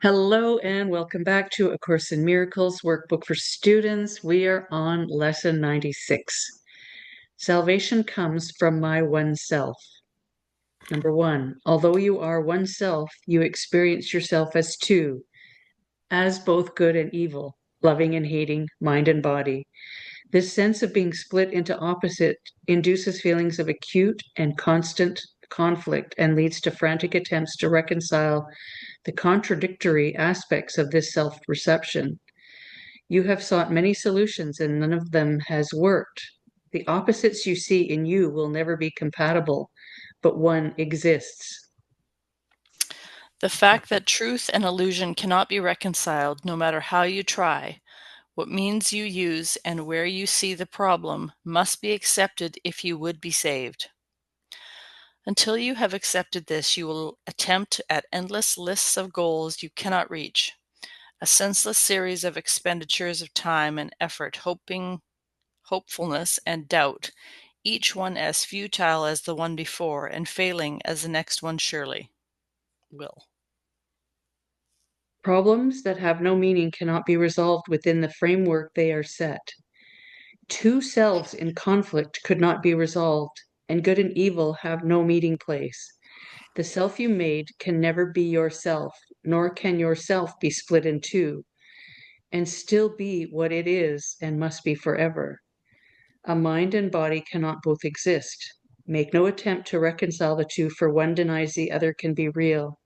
Hello and welcome back to A Course in Miracles workbook for students. We are on lesson 96. Salvation comes from my one self. Number one, although you are one self, you experience yourself as two, as both good and evil, loving and hating, mind and body. This sense of being split into opposite induces feelings of acute and constant conflict and leads to frantic attempts to reconcile the contradictory aspects of this self-perception. You have sought many solutions and none of them has worked. The opposites you see in you will never be compatible, but one exists. The fact that truth and illusion cannot be reconciled no matter how you try, what means you use, and where you see the problem must be accepted if you would be saved. Until you have accepted this, you will attempt at endless lists of goals you cannot reach, a senseless series of expenditures of time and effort, hopefulness and doubt, each one as futile as the one before and failing as the next one surely will. Problems that have no meaning cannot be resolved within the framework they are set. Two selves in conflict could not be resolved, and good and evil have no meeting place. The self you made can never be yourself, nor can yourself be split in two, and still be what it is and must be forever. A mind and body cannot both exist. Make no attempt to reconcile the two, for one denies the other can be real.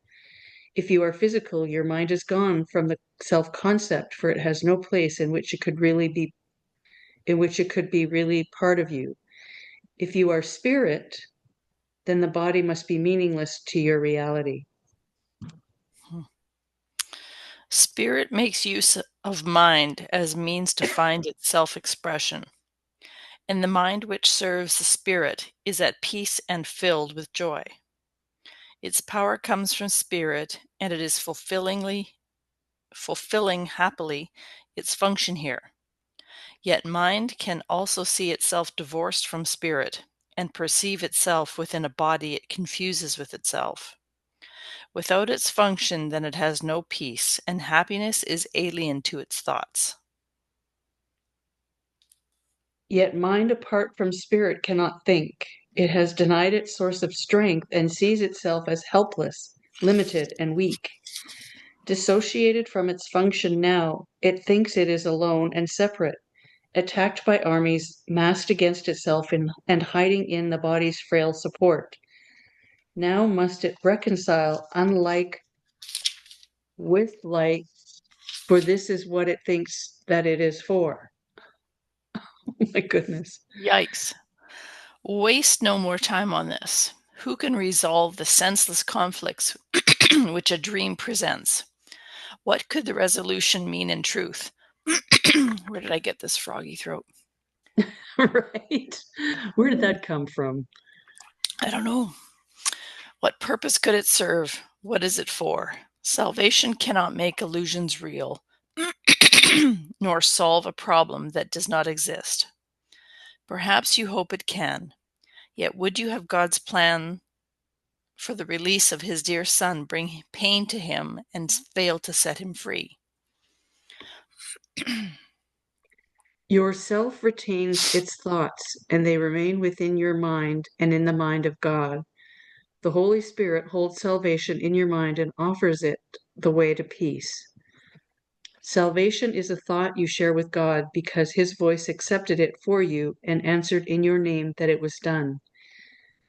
If you are physical, your mind is gone from the self-concept, for it has no place in which it could be really part of you. If you are spirit, then the body must be meaningless to your reality. Spirit makes use of mind as means to find its self-expression, and the mind which serves the spirit is at peace and filled with joy. Its power comes from spirit, and it is fulfilling happily its function here. Yet mind can also see itself divorced from spirit, and perceive itself within a body it confuses with itself. Without its function, then it has no peace, and happiness is alien to its thoughts. Yet mind apart from spirit cannot think. It has denied its source of strength and sees itself as helpless, limited, and weak. Dissociated from its function now, it thinks it is alone and separate, attacked by armies, massed against itself and hiding in the body's frail support. Now must it reconcile unlike with like, for this is what it thinks that it is for. Oh my goodness. Yikes. Waste no more time on this. Who can resolve the senseless conflicts which a dream presents? What could the resolution mean in truth? Where did I get this froggy throat? Right? Where did that come from? I don't know. What purpose could it serve? What is it for? Salvation cannot make illusions real, nor solve a problem that does not exist. Perhaps you hope it can. Yet would you have God's plan for the release of his dear son bring pain to him and fail to set him free? Your self retains its thoughts, and they remain within your mind and in the mind of God. The Holy Spirit holds salvation in your mind and offers it the way to peace. Salvation is a thought you share with God because his voice accepted it for you and answered in your name that it was done.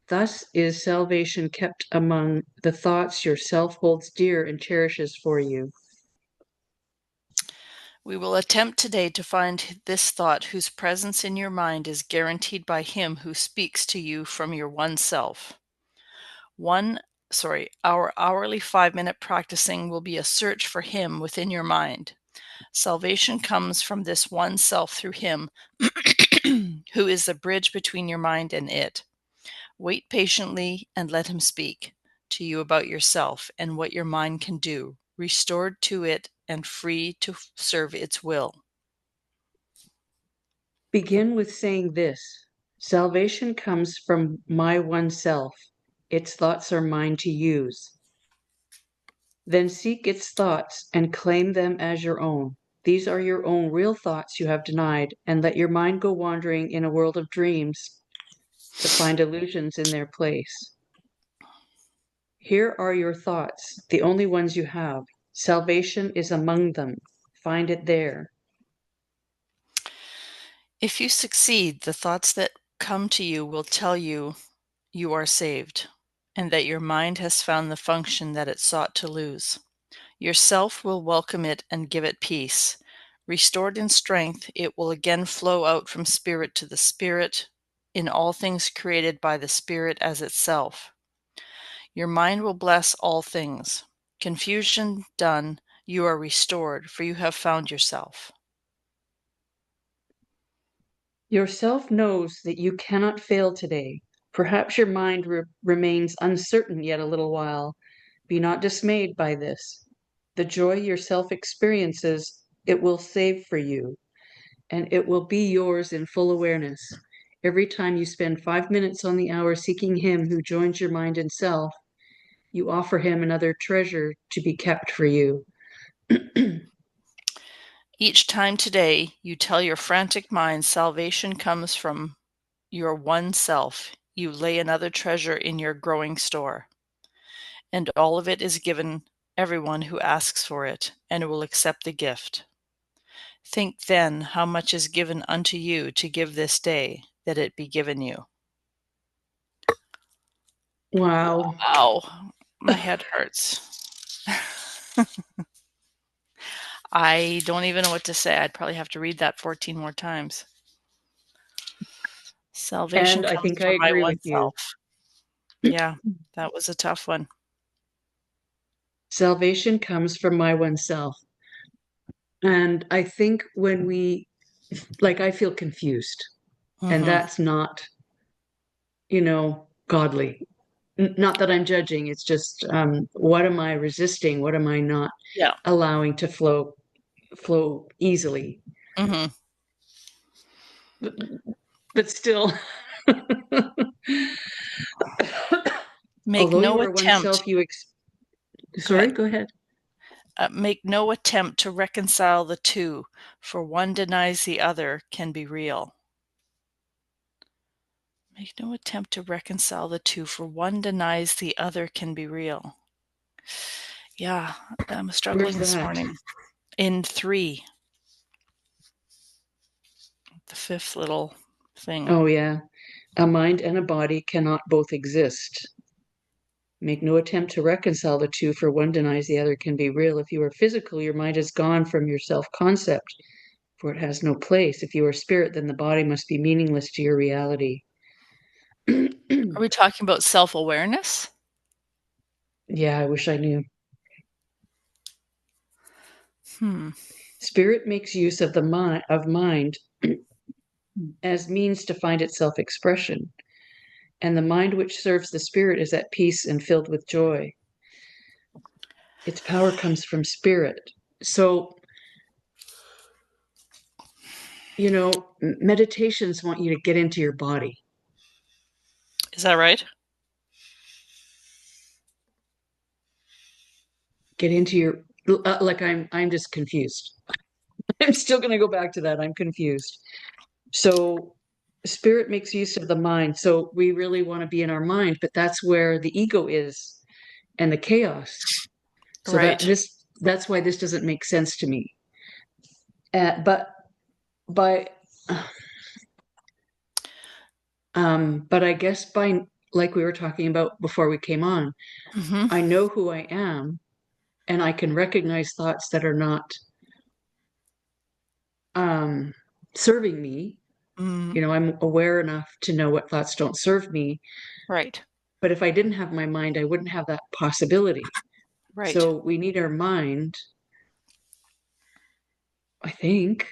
Thus is salvation kept among the thoughts your self holds dear and cherishes for you. We will attempt today to find this thought whose presence in your mind is guaranteed by him who speaks to you from your one self. Our hourly 5-minute practicing will be a search for him within your mind. Salvation comes from this one self through him who is the bridge between your mind and it. Wait patiently and let him speak to you about yourself and what your mind can do, restored to it and free to serve its will. Begin with saying this: salvation comes from my one self. Its thoughts are mine to use. Then seek its thoughts and claim them as your own. These are your own real thoughts you have denied, and let your mind go wandering in a world of dreams to find illusions in their place. Here are your thoughts, the only ones you have. Salvation is among them. Find it there. If you succeed, the thoughts that come to you will tell you you are saved, and that your mind has found the function that it sought to lose. Yourself will welcome it and give it peace. Restored in strength, it will again flow out from spirit to the spirit, in all things created by the Spirit as itself. Your mind will bless all things. Confusion done, you are restored, for you have found yourself. Yourself knows that you cannot fail today. Perhaps your mind remains uncertain yet a little while. Be not dismayed by this. The joy yourself experiences, it will save for you, and it will be yours in full awareness. Every time you spend 5 minutes on the hour seeking Him who joins your mind and self, you offer Him another treasure to be kept for you. Each time today, you tell your frantic mind salvation comes from your one self. You lay another treasure in your growing store, and all of it is given everyone who asks for it and will accept the gift. Think then how much is given unto you to give this day, that it be given you. Wow. Wow, my head hurts. I don't even know what to say. I'd probably have to read that 14 more times. Salvation And I comes think I from my agree one with you. self. Yeah, that was a tough one. Salvation comes from my one self. And I think when I feel confused, and Mm-hmm. that's not, godly. Not that I'm judging, it's just what am I resisting? What am I not Yeah. allowing to flow easily? Mm-hmm. But, but still, Make although you no are attempt. oneself, Go sorry, ahead. go ahead. Make no attempt to reconcile the two, for one denies the other can be real. Make no attempt to reconcile the two, for one denies the other can be real. Yeah, I'm Where's struggling this that? morning. In 3, the fifth little thing. Oh, yeah. A mind and a body cannot both exist. Make no attempt to reconcile the two, for one denies the other can be real. If you are physical, your mind is gone from your self concept, for it has no place. If you are spirit, then the body must be meaningless to your reality. Are we talking about self-awareness? Yeah, I wish I knew. Hmm. Spirit makes use of the mind as means to find its self expression, and the mind which serves the spirit is at peace and filled with joy. Its power comes from spirit. So, meditations want you to get into your body, Is that right? get into your like I'm just confused. I'm still going to go back to that. I'm confused. So spirit makes use of the mind. So we really want to be in our mind, but that's where the ego is and the chaos. So Right. that's why this doesn't make sense to me. But by but I guess by like we were talking about before we came on, Mm-hmm. I know who I am and I can recognize thoughts that are not um serving me. Mm, I'm aware enough to know what thoughts don't serve me. right. But if I didn't have my mind, I wouldn't have that possibility. Right. So we need our mind, I think.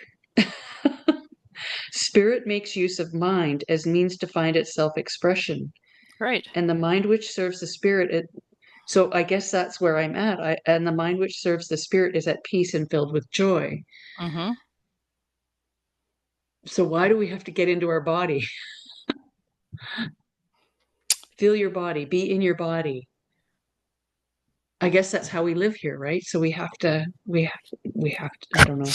Spirit makes use of mind as means to find its self-expression. Right. And the mind which serves the spirit, so I guess that's where I'm at. And the mind which serves the spirit is at peace and filled with joy. Mm-hmm. So why do we have to get into our body? Feel your body, be in your body. I guess that's how we live here, right? So we have to, I don't know.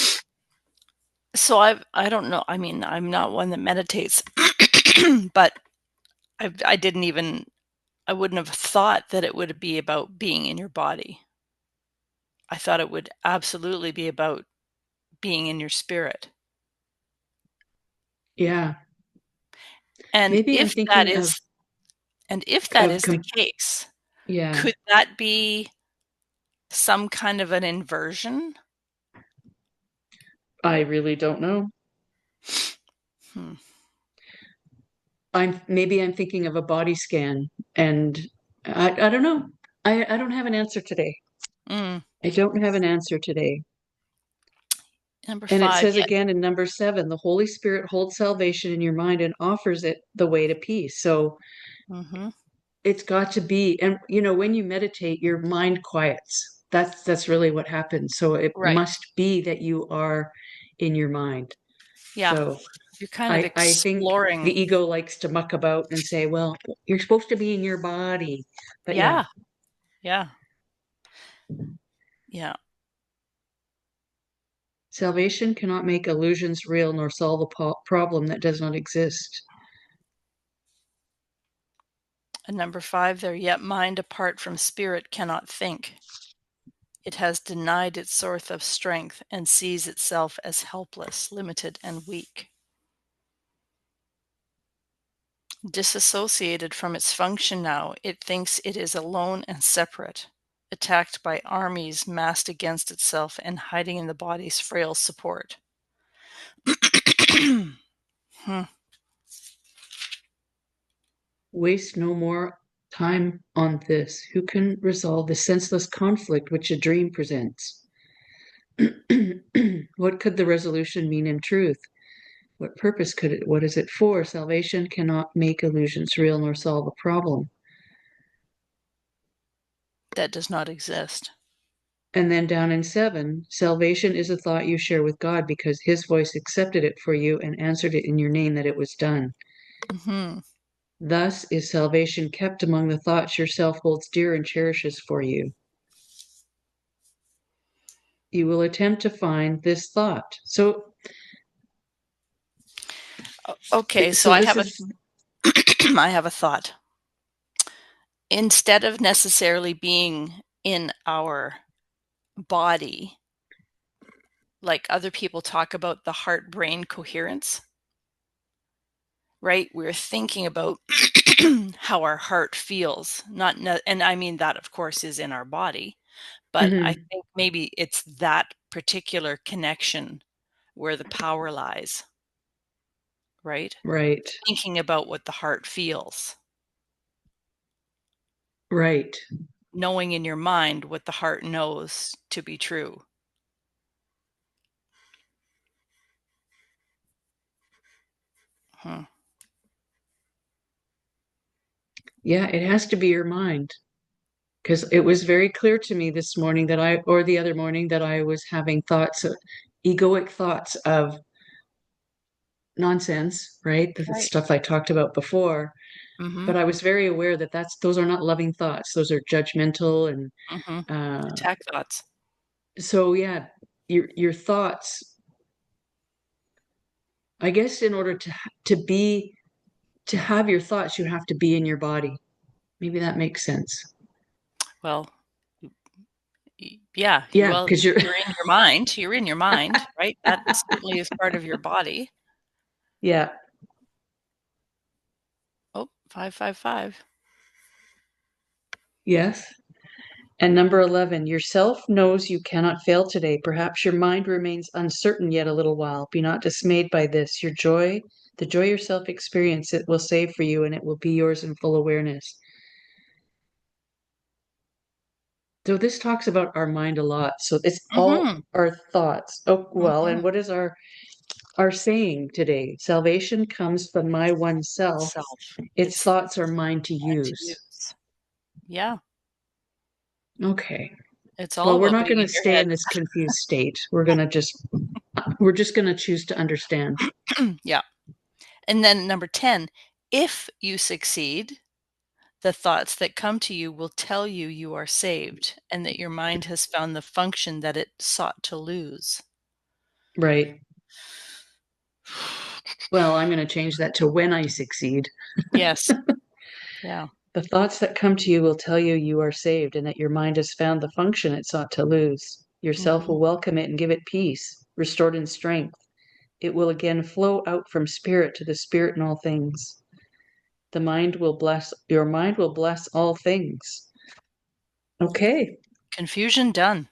So I don't know. I mean, I'm not one that meditates, but I didn't even I wouldn't have thought that it would be about being in your body. I thought it would absolutely be about being in your spirit. Yeah. And Maybe I'm if that thinking is and if that of is the com case, yeah, could that be some kind of an inversion? I really don't know. Hmm. I'm thinking of a body scan and I don't know. I don't have an answer today. Mm. I don't have an answer today. Number And it 5, says yet. again in number 7, the Holy Spirit holds salvation in your mind and offers it the way to peace. So Mhm. it's got to be, and when you meditate, your mind quiets. That's really what happens. So it Right. must be that you are in your mind. Yeah. So You're kind of I think exploring. the ego likes to muck about and say, well, you're supposed to be in your body. But yeah, Yeah. Yeah. Yeah. salvation cannot make illusions real nor solve a problem that does not exist. And number 5 there, yet mind apart from spirit cannot think. It has denied its source of strength and sees itself as helpless, limited, and weak. Disassociated from its function now, it thinks it is alone and separate, attacked by armies massed against itself and hiding in the body's frail support. Hmm. Waste no more time on this. Who can resolve the senseless conflict which a dream presents? What could the resolution mean in truth? What purpose could it, what is it for? Salvation cannot make illusions real nor solve a problem. That does not exist. And then down in 7, salvation is a thought you share with God because his voice accepted it for you and answered it in your name that it was done. Mm-hmm. Thus is salvation kept among the thoughts yourself holds dear and cherishes for you. You will attempt to find this thought. So, Okay, so so I this have a is, I have a thought. Instead of necessarily being in our body, like other people talk about the heart brain coherence, right? We're thinking about how our heart feels, not and I mean that of course is in our body, but I mhm, think maybe it's that particular connection where the power lies, right? right, Thinking about what the heart feels, right. knowing in your mind what the heart knows to be true. Hmm. Yeah, it has to be your mind. Because it was very clear to me this morning or the other morning, that I was having egoic thoughts of nonsense, right? The Right. stuff I talked about before. Mm-hmm. But I was very aware that those are not loving thoughts. Those are judgmental. And Mm-hmm. uh, Attack thoughts. so, yeah, your thoughts, I guess in order to have your thoughts, you have to be in your body. Maybe that makes sense. Well, yeah, Yeah, because you're, you're in your mind. You're in your mind, right? That certainly is part of your body. yeah, Oh, 555. yes. And number 11, yourself knows you cannot fail today. Perhaps your mind remains uncertain yet a little while. Be not dismayed by this. The joy yourself experience, it will save for you and it will be yours in full awareness. So this talks about our mind a lot. So it's all Mm-hmm. our thoughts. Oh, well, Mm-hmm. and what is our saying today? Salvation comes from my one self. Self. Its It's thoughts are mine to mine to use. use. Yeah. Okay. It's all Well, we're about not being going to in your stay head. in this confused state. We're just going to choose to understand. Yeah. And then number 10, if you succeed, The thoughts that come to you will tell you you are saved and that your mind has found the function that it sought to lose. Right. Well, I'm going to change that to when I succeed. Yes. Yeah. The thoughts that come to you will tell you you are saved and that your mind has found the function it sought to lose. Yourself Mhm. will welcome it and give it peace, restored in strength. It will again flow out from spirit to the spirit in all things. Your mind will bless all things. Okay, Confusion done.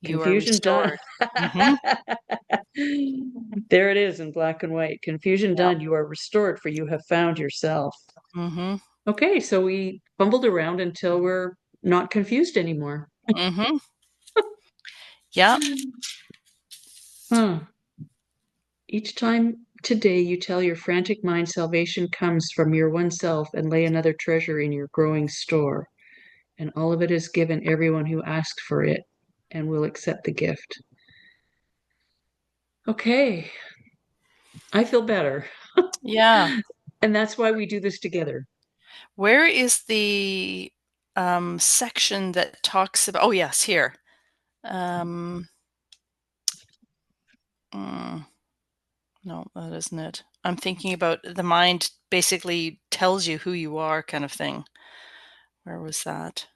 You are confusion done. restored. Mhm. There it is in black and white. Confusion Yeah. done. You are restored, for you have found yourself. Mhm. Okay, so we fumbled around until we're not confused anymore. Mhm. Yeah. Huh. Each time today you tell your frantic mind salvation comes from your one self and lay another treasure in your growing store, and all of it is given everyone who asked for it and will accept the gift. Okay, I feel better. Yeah. And that's why we do this together. Where is the section that talks about? Oh, yes, here. Um, mm, no, that isn't it. I'm thinking about the mind basically tells you who you are, kind of thing. Where was that?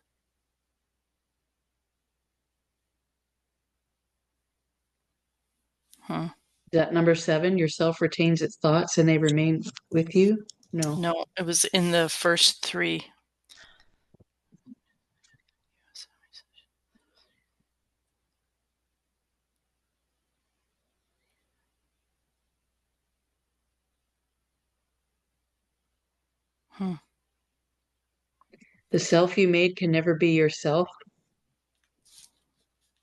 Hmm. Is that number 7? Your self retains its thoughts and they remain with you? No. No, it was in the first three. Hmm. The self you made can never be yourself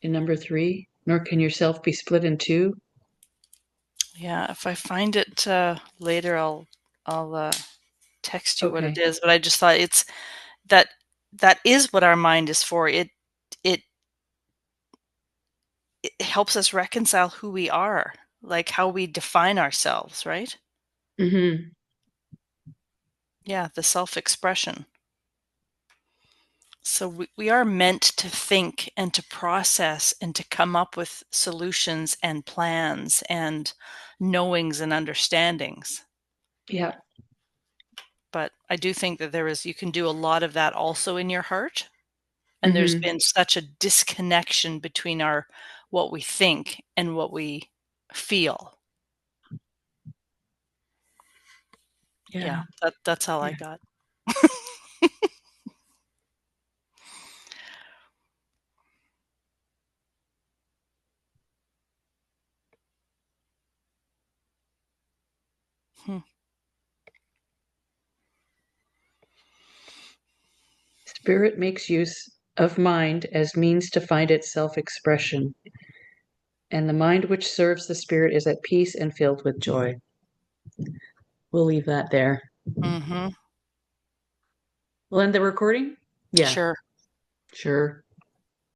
in number 3, nor can yourself be split in two. Yeah, if I find it later, I'll text you what it Okay. is. But I just thought it's that that is what our mind is for. It it helps us reconcile who we are, like how we define ourselves, right? Mm-hmm. Yeah, the self-expression. So we are meant to think and to process and to come up with solutions and plans and knowings and understandings. Yeah. But I do think that you can do a lot of that also in your heart. And there's Mm-hmm. been such a disconnection between our what we think and what we feel. Yeah, Yeah. that's all I Yeah. got. Hmm. Spirit makes use of mind as means to find its self expression, and the mind which serves the spirit is at peace and filled with joy. We'll leave that there. Mhm. We'll end the recording? Yeah, Sure. sure.